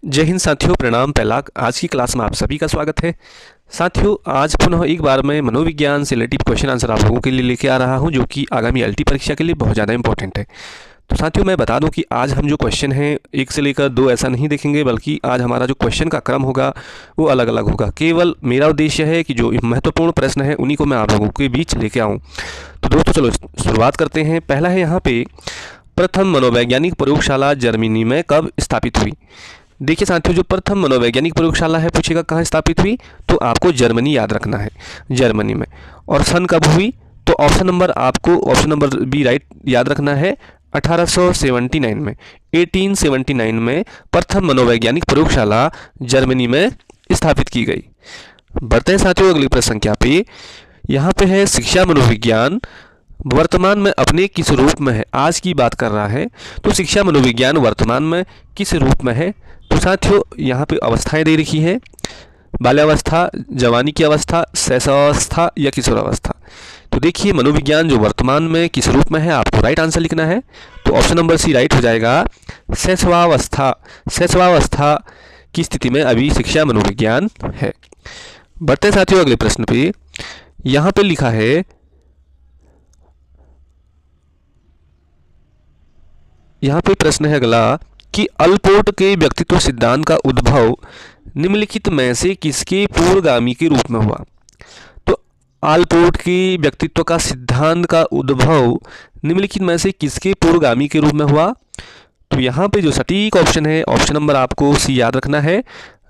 जय हिंद साथियों, प्रणाम पहला। आज की क्लास में आप सभी का स्वागत है। साथियों, आज पुनः एक बार मैं मनोविज्ञान से रिलेटिव क्वेश्चन आंसर आप लोगों के लिए लेके आ रहा हूं, जो कि आगामी एलटी परीक्षा के लिए बहुत ज़्यादा इंपॉर्टेंट है। तो साथियों, मैं बता दूं कि आज हम जो क्वेश्चन हैं एक से लेकर दो ऐसा नहीं देखेंगे, बल्कि आज हमारा जो क्वेश्चन का क्रम होगा वो अलग अलग होगा। केवल मेरा उद्देश्य है कि जो महत्वपूर्ण प्रश्न है उन्हीं को मैं आप लोगों के बीच लेके आऊँ। तो दोस्तों, चलो शुरुआत करते हैं। पहला है यहाँ पे, प्रथम मनोवैज्ञानिक प्रयोगशाला जर्मनी में कब स्थापित हुई? देखिए साथियों, जो प्रथम मनोवैज्ञानिक प्रयोगशाला है, पूछेगा कहाँ स्थापित हुई, तो आपको जर्मनी याद रखना है, जर्मनी में। और सन कब हुई, तो ऑप्शन नंबर बी राइट याद रखना है, 1879 में, 1879 में प्रथम मनोवैज्ञानिक प्रयोगशाला जर्मनी में स्थापित की गई। बढ़ते हैं साथियों अगली प्रश्न संख्या पे। यहाँ पे है, शिक्षा मनोविज्ञान वर्तमान में अपने किस रूप में है? आज की बात कर रहा है, तो शिक्षा मनोविज्ञान वर्तमान में किस रूप में है? तो साथियों, यहाँ पे अवस्थाएं दे रखी हैं, बाल्यावस्था, जवानी की अवस्था, शैशवावस्था या किशोरावस्था। तो देखिए, मनोविज्ञान जो वर्तमान में किस रूप में है, आपको राइट आंसर लिखना है। तो ऑप्शन नंबर सी राइट हो जाएगा, शैशवावस्था। शैशवावस्था की स्थिति में अभी शिक्षा मनोविज्ञान है। बढ़ते साथियों अगले प्रश्न पे। यहाँ पे लिखा है, यहाँ पे प्रश्न है अगला कि अल्पोर्ट के व्यक्तित्व सिद्धांत का उद्भव निम्नलिखित में से किसके पूर्वगामी के रूप में हुआ? तो अल्पोर्ट के व्यक्तित्व का सिद्धांत का उद्भव निम्नलिखित में से किसके पूर्वगामी के रूप में हुआ? तो यहाँ पे जो सटीक ऑप्शन है, ऑप्शन नंबर आपको सी याद रखना है,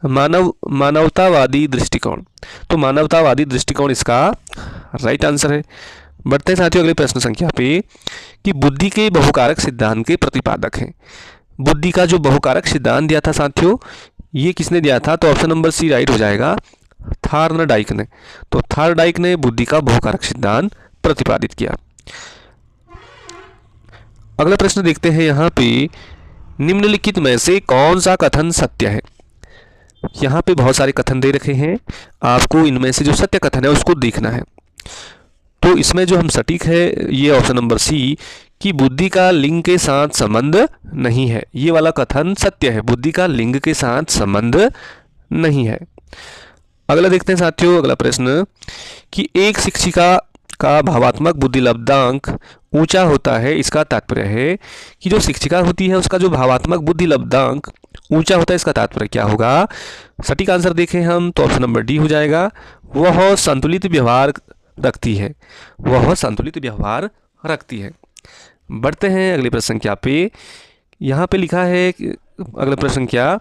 मानवतावादी दृष्टिकोण। तो मानवतावादी दृष्टिकोण इसका राइट आंसर है। बढ़ते हैं साथियों अगले प्रश्न संख्या पे कि बुद्धि के बहुकारक सिद्धांत के प्रतिपादक हैं। बुद्धि का जो बहुकारक सिद्धांत दिया था साथियों, ये किसने दिया था? तो ऑप्शन नंबर सी राइट हो जाएगा, थार्नडाइक ने। तो थार्नडाइक ने बुद्धि का बहुकारक सिद्धांत प्रतिपादित किया। अगला प्रश्न देखते हैं यहाँ पे, निम्नलिखित में से कौन सा कथन सत्य है? यहाँ पे बहुत सारे कथन दे रखे हैं, आपको इनमें से जो सत्य कथन है उसको देखना है। तो इसमें जो हम सटीक है, ये ऑप्शन नंबर सी कि बुद्धि का लिंग के साथ संबंध नहीं है, ये वाला कथन सत्य है, बुद्धि का लिंग के साथ संबंध नहीं है। अगला देखते हैं साथियों अगला प्रश्न कि एक शिक्षिका का भावात्मक बुद्धि लब्धांक ऊंचा होता है, इसका तात्पर्य है कि जो शिक्षिका होती है उसका जो भावात्मक बुद्धि लब्धांक ऊंचा होता है, इसका तात्पर्य क्या होगा? सटीक आंसर देखें हम तो ऑप्शन नंबर डी हो जाएगा, वह संतुलित व्यवहार रखती है, वह संतुलित व्यवहार रखती है। बढ़ते हैं अगले प्रश्न संख्या पे। यहाँ पे लिखा है अगला प्रश्न संख्या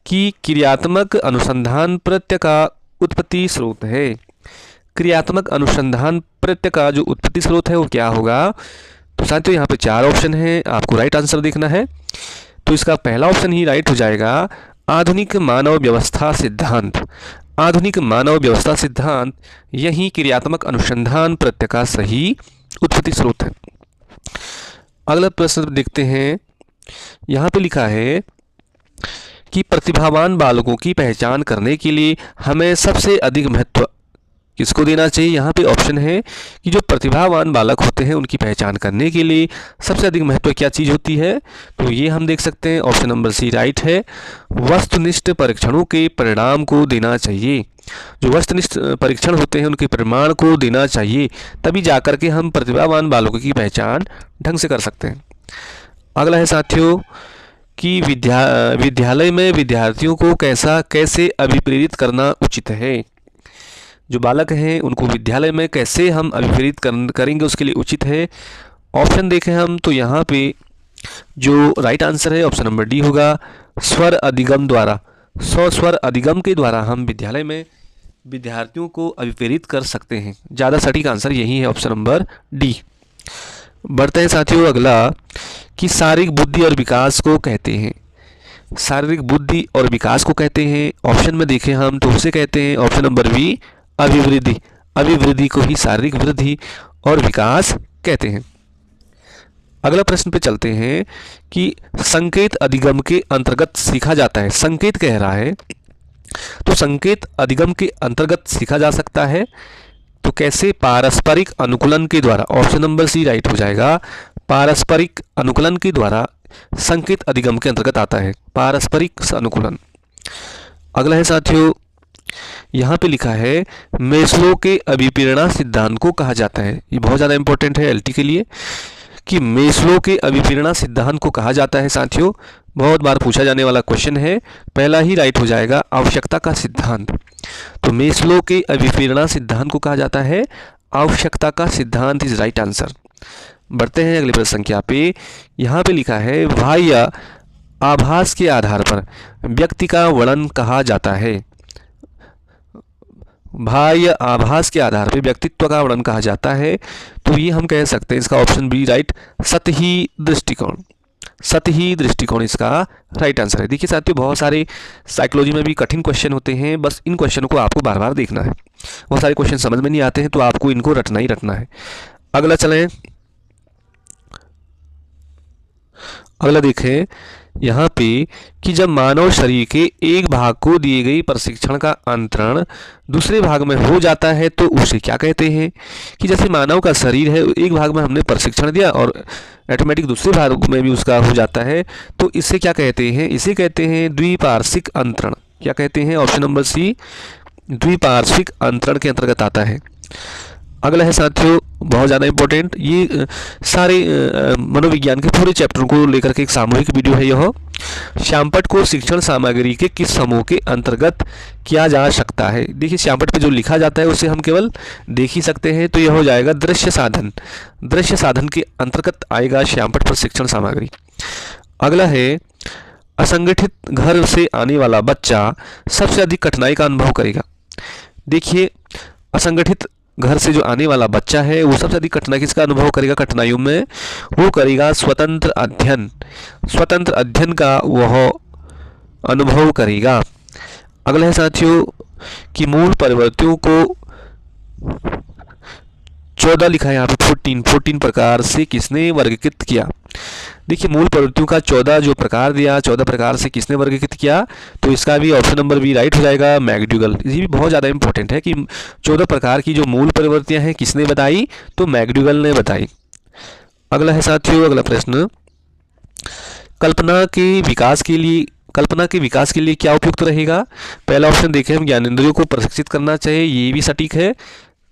कि क्रियात्मक अनुसंधान प्रत्यय का उत्पत्ति स्रोत है। क्रियात्मक अनुसंधान प्रत्यय का जो उत्पत्ति स्रोत है वो क्या होगा? तो साथियों, यहाँ पे चार ऑप्शन है, आपको राइट आंसर देखना है। तो इसका पहला ऑप्शन ही राइट हो जाएगा, आधुनिक मानव व्यवस्था सिद्धांत। आधुनिक मानव व्यवस्था सिद्धांत यही क्रियात्मक अनुसंधान प्रत्यय का सही उत्पत्ति स्रोत है। अगला प्रश्न देखते हैं, यहाँ पे लिखा है कि प्रतिभावान बालकों की पहचान करने के लिए हमें सबसे अधिक महत्व किसको देना चाहिए? यहाँ पे ऑप्शन है कि जो प्रतिभावान बालक होते हैं उनकी पहचान करने के लिए सबसे अधिक महत्व क्या चीज़ होती है? तो ये हम देख सकते हैं, ऑप्शन नंबर सी राइट है, वस्तुनिष्ठ परीक्षणों के परिणाम को देना चाहिए। जो वस्तुनिष्ठ परीक्षण होते हैं उनके प्रमाण को देना चाहिए, तभी जाकर के हम प्रतिभावान बालकों की पहचान ढंग से कर सकते हैं। अगला है साथियों कि विद्यालय में विद्यार्थियों को कैसे अभिप्रेरित करना उचित है। जो बालक हैं उनको विद्यालय में कैसे हम अभिप्रेरित करेंगे उसके लिए उचित है। ऑप्शन देखें हम तो यहाँ पे जो राइट आंसर है ऑप्शन नंबर डी होगा, स्वर अधिगम द्वारा। स्वर अधिगम के द्वारा हम विद्यालय में विद्यार्थियों को अभिप्रेरित कर सकते हैं। ज़्यादा सटीक आंसर यही है, ऑप्शन नंबर डी। बढ़ते हैं साथियों अगला कि शारीरिक बुद्धि और विकास को कहते हैं। शारीरिक बुद्धि और विकास को कहते हैं, ऑप्शन में देखें हम तो उसे कहते हैं ऑप्शन नंबर बी, अभिवृद्धि। अभिवृद्धि को ही शारीरिक वृद्धि और विकास कहते हैं। अगला प्रश्न पे चलते हैं कि संकेत अधिगम के अंतर्गत सीखा जाता है। संकेत कह रहा है, तो संकेत अधिगम के अंतर्गत सीखा जा सकता है तो कैसे? पारस्परिक अनुकूलन के द्वारा। ऑप्शन नंबर सी राइट हो जाएगा, पारस्परिक अनुकूलन के द्वारा संकेत अधिगम के अंतर्गत आता है, पारस्परिक अनुकूलन। अगला है साथियों, यहाँ पे लिखा है मेस्लो के अभिप्रेरणा सिद्धांत को कहा जाता है। ये बहुत ज़्यादा इंपॉर्टेंट है एलटी के लिए कि मेस्लो के अभिप्रेरणा सिद्धांत को कहा जाता है। साथियों बहुत बार पूछा जाने वाला क्वेश्चन है, पहला ही राइट हो जाएगा आवश्यकता का सिद्धांत। तो मेस्लो के अभिप्रेरणा सिद्धांत को कहा जाता है आवश्यकता का सिद्धांत इज राइट आंसर। बढ़ते हैं अगले प्रश्न संख्या पे। यहाँ पे लिखा है बाह्य आभास के आधार पर व्यक्ति का वर्णन कहा जाता है। बाह्य आभास के आधार पर व्यक्तित्व का वर्णन कहा जाता है, तो ये हम कह सकते हैं इसका ऑप्शन बी राइट, सतही दृष्टिकोण। सतही दृष्टिकोण इसका राइट आंसर है। देखिए साथियों बहुत सारे साइकोलॉजी में भी कठिन क्वेश्चन होते हैं, बस इन क्वेश्चनों को आपको बार बार देखना है। बहुत सारे क्वेश्चन समझ में नहीं आते हैं तो आपको इनको रटना ही रटना है। अगला चलें, अगला देखें यहाँ पे कि जब मानव शरीर के एक भाग को दिए गई प्रशिक्षण का अंतरण दूसरे भाग में हो जाता है तो उसे क्या कहते हैं। कि जैसे मानव का शरीर है, एक भाग में हमने प्रशिक्षण दिया और ऑटोमेटिक दूसरे भाग में भी उसका हो जाता है, तो इसे क्या कहते हैं, इसे कहते हैं द्विपार्श्विक अंतरण। क्या कहते हैं, ऑप्शन नंबर सी द्विपार्श्विक अंतरण के अंतर्गत आता है। अगला है साथियों बहुत ज़्यादा इंपॉर्टेंट, ये सारे मनोविज्ञान के पूरे चैप्टर को लेकर के एक सामूहिक वीडियो है। यह श्यामपट्ट को शिक्षण सामग्री के किस समूह के अंतर्गत किया जा सकता है। देखिए श्यामपट्ट पे जो लिखा जाता है उसे हम केवल देख ही सकते हैं, तो यह हो जाएगा दृश्य साधन। दृश्य साधन के अंतर्गत आएगा श्यामपट्ट प्रशिक्षण सामग्री। अगला है असंगठित घर से आने वाला बच्चा सबसे अधिक कठिनाई का अनुभव करेगा। देखिए असंगठित घर से जो आने वाला बच्चा है वो सबसे अधिक कठिनाई किसका अनुभव करेगा, कठिनाइयों में वो करेगा स्वतंत्र अध्ययन। स्वतंत्र अध्ययन का वह अनुभव करेगा। अगला है साथियों कि मूल परिवर्तियों को 14 लिखा है यहाँ पे 14 प्रकार से किसने वर्गीकृत किया। देखिए मूल प्रवृत्तियों का 14 जो प्रकार दिया, 14 प्रकार से किसने वर्गीकृत किया, तो इसका भी ऑप्शन नंबर बी राइट हो जाएगा, मैकडूगल। ये भी बहुत ज़्यादा इंपॉर्टेंट है कि 14 प्रकार की जो मूल प्रवृत्तियां हैं किसने बताई, तो मैकडूगल ने बताई। अगला है साथियों अगला प्रश्न, कल्पना के विकास के लिए क्या उपयुक्त रहेगा। पहला ऑप्शन देखें हम ज्ञानेंद्रियों को प्रशिक्षित करना चाहिए, ये भी सटीक है।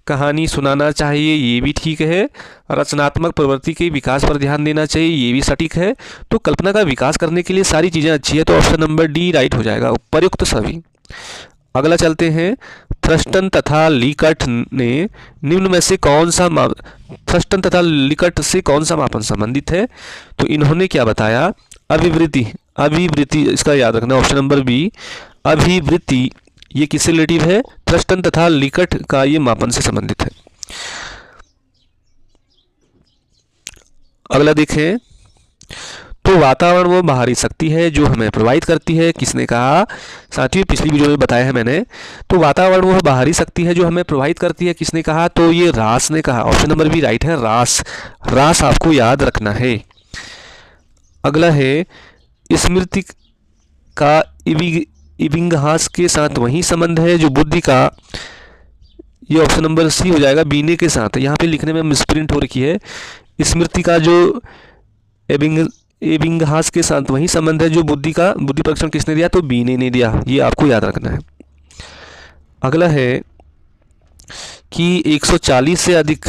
कहानी सुनाना चाहिए, ये भी ठीक है। रचनात्मक प्रवृत्ति के विकास पर ध्यान देना चाहिए, ये भी सटीक है। तो कल्पना का विकास करने के लिए सारी चीज़ें अच्छी है, तो ऑप्शन नंबर डी राइट हो जाएगा, उपयुक्त सभी। अगला चलते हैं, थ्रस्टन तथा लिकट ने निम्न में से थ्रस्टन तथा लिकट से कौन सा मापन संबंधित है। तो इन्होंने क्या बताया, अभिवृत्ति इसका याद रखना, ऑप्शन नंबर बी अभिवृत्ति। ये किससे रिलेटिव है, थ्रस्टन तथा लिकट का ये मापन से संबंधित है। अगला देखें, तो वातावरण वो बाहरी शक्ति है जो हमें प्रभावित करती है, किसने कहा। साथियों पिछली वीडियो में बताया है मैंने, तो वातावरण वो बाहरी शक्ति है जो हमें प्रभावित करती है, किसने कहा, तो ये रास ने कहा। ऑप्शन नंबर बी राइट है, रास आपको याद रखना है। अगला है, स्मृति का इबिंगहास के साथ वही संबंध है जो बुद्धि का, ये ऑप्शन नंबर सी हो जाएगा, बीने के साथ। यहाँ पे लिखने में मिसप्रिंट हो रखी है, स्मृति का जो एबिंगहास के साथ वही संबंध है जो बुद्धि परीक्षण किसने दिया, तो बीने ने दिया, ये आपको याद रखना है। अगला है कि 140 से अधिक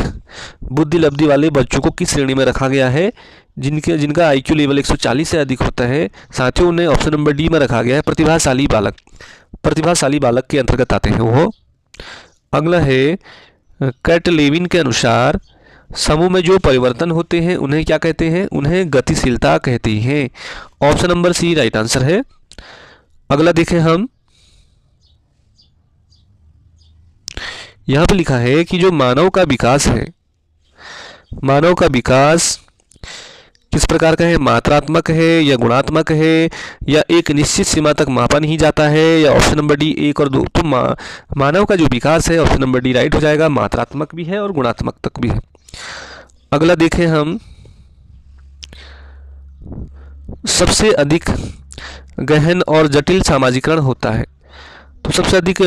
बुद्धि लब्धि वाले बच्चों को किस श्रेणी में रखा गया है, जिनका आईक्यू लेवल 140 से अधिक होता है। साथियों उन्हें ऑप्शन नंबर डी में रखा गया है, प्रतिभाशाली बालक के अंतर्गत आते हैं वो। अगला है, कैटलेविन के अनुसार समूह में जो परिवर्तन होते हैं उन्हें क्या कहते हैं, उन्हें गतिशीलता कहते हैं। Option number c right answer है। अगला देखें हम, यहाँ पे लिखा है कि जो मानव का विकास है, मानव का विकास किस प्रकार का है, मात्रात्मक है या गुणात्मक है, या एक निश्चित सीमा तक मापा नहीं जाता है, या ऑप्शन नंबर डी 1 और 2। तो मानव का जो विकास है ऑप्शन नंबर डी राइट हो जाएगा, मात्रात्मक भी है और गुणात्मक तक भी है। अगला देखें हम, सबसे अधिक गहन और जटिल सामाजिकरण होता है, तो सबसे अधिक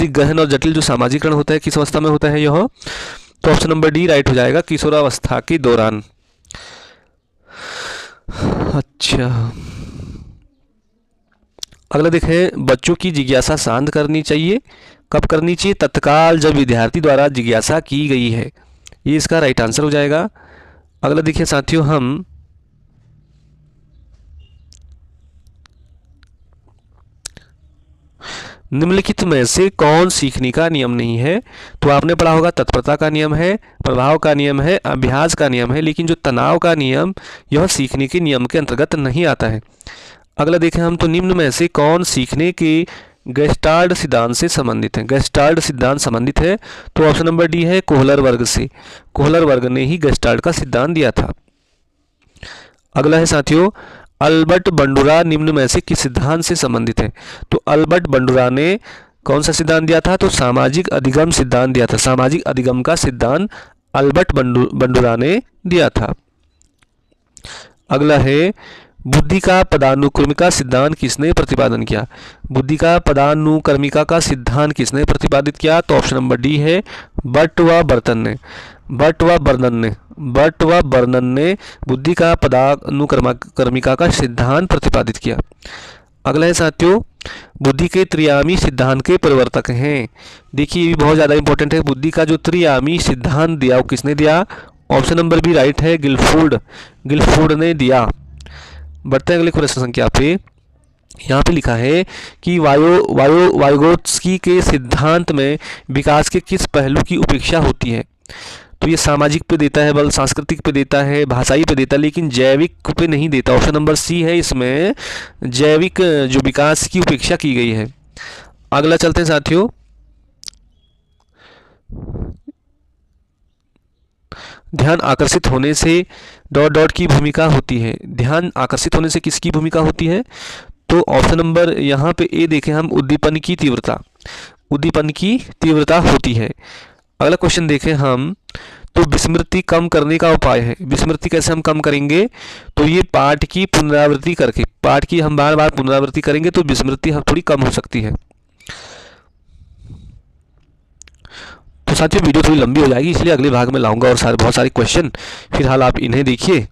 गहन और जटिल जो सामाजिकरण होता है किस अवस्था में होता है यह, तो ऑप्शन नंबर डी राइट हो जाएगा, किशोरावस्था के दौरान। अच्छा, अगला देखें, बच्चों की जिज्ञासा शांत करनी चाहिए। कब करनी चाहिए? तत्काल जब विद्यार्थी द्वारा जिज्ञासा की गई है। ये इसका राइट आंसर हो जाएगा। अगला देखिए साथियों, हम निम्नलिखित में से कौन सीखने का नियम नहीं है? तो आपने पढ़ा होगा तत्परता का नियम है, प्रभाव का नियम है, अभ्यास का नियम है, लेकिन जो तनाव का नियम यह सीखने के नियम के अंतर्गत नहीं आता है। अगला देखें हम, तो निम्न में से कौन सीखने के गेस्टाल्ट सिद्धांत से संबंधित है? गेस्टाल्ट सिद्धांत संबंधित है तो ऑप्शन नंबर डी है कोहलर वर्ग से। कोहलर वर्ग ने ही गेस्टाल्ट का सिद्धांत दिया था। अगला है साथियों, अल्बर्ट बंडुरा निम्न में से किस सिद्धांत से संबंधित है? तो अल्बर्ट बंडुरा ने कौन सा सिद्धांत दिया था? तो सामाजिक अधिगम सिद्धांत दिया था। सामाजिक अधिगम का सिद्धांत अल्बर्ट बंडुरा ने दिया था। अगला है, बुद्धि का पदानुक्रमिका सिद्धांत किसने प्रतिपादन किया? बुद्धि का पदानुक्रमिका का सिद्धांत किसने प्रतिपादित किया? तो ऑप्शन नंबर डी है बर्ट व बर्नन ने। बर्ट व बर्नन ने बुद्धि का पदानुक्रमिका का सिद्धांत प्रतिपादित किया। अगला है साथियों, बुद्धि के त्रियामी सिद्धांत के प्रवर्तक हैं। देखिए ये भी बहुत ज़्यादा इंपॉर्टेंट है। बुद्धि का जो त्रियामी सिद्धांत दिया वो किसने दिया? ऑप्शन नंबर बी राइट है, गिलफोर्ड ने दिया। बढ़ते हैं अगले प्रश्न संख्या पे। यहाँ पे लिखा है कि वाइगोत्स्की के सिद्धांत में विकास के किस पहलू की उपेक्षा होती है? तो ये सामाजिक पे देता है बल, सांस्कृतिक पे देता है, भाषाई पे देता है, लेकिन जैविक पे नहीं देता। ऑप्शन नंबर सी है, इसमें जैविक जो विकास की उपेक्षा की गई है। अगला चलते हैं साथियों, ध्यान आकर्षित होने से डॉट डॉट की भूमिका होती है। ध्यान आकर्षित होने से किसकी भूमिका होती है? तो ऑप्शन नंबर यहाँ पे ए देखें हम, उद्दीपन की तीव्रता होती है। अगला क्वेश्चन देखें हम, तो विस्मृति कम करने का उपाय है। विस्मृति कैसे हम कम करेंगे? तो ये पाठ की पुनरावृत्ति करके, पाठ की हम बार बार पुनरावृत्ति करेंगे तो विस्मृति हम थोड़ी कम हो सकती है। तो साथियों वीडियो थोड़ी लंबी हो जाएगी, इसलिए अगले भाग में लाऊंगा और बहुत सारे क्वेश्चन। फिलहाल आप इन्हें देखिए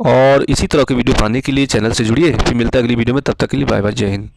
और इसी तरह के वीडियो पाने के लिए चैनल से जुड़िए। फिर मिलता है अगली वीडियो में, तब तक के लिए बाय बाय, जय हिंद।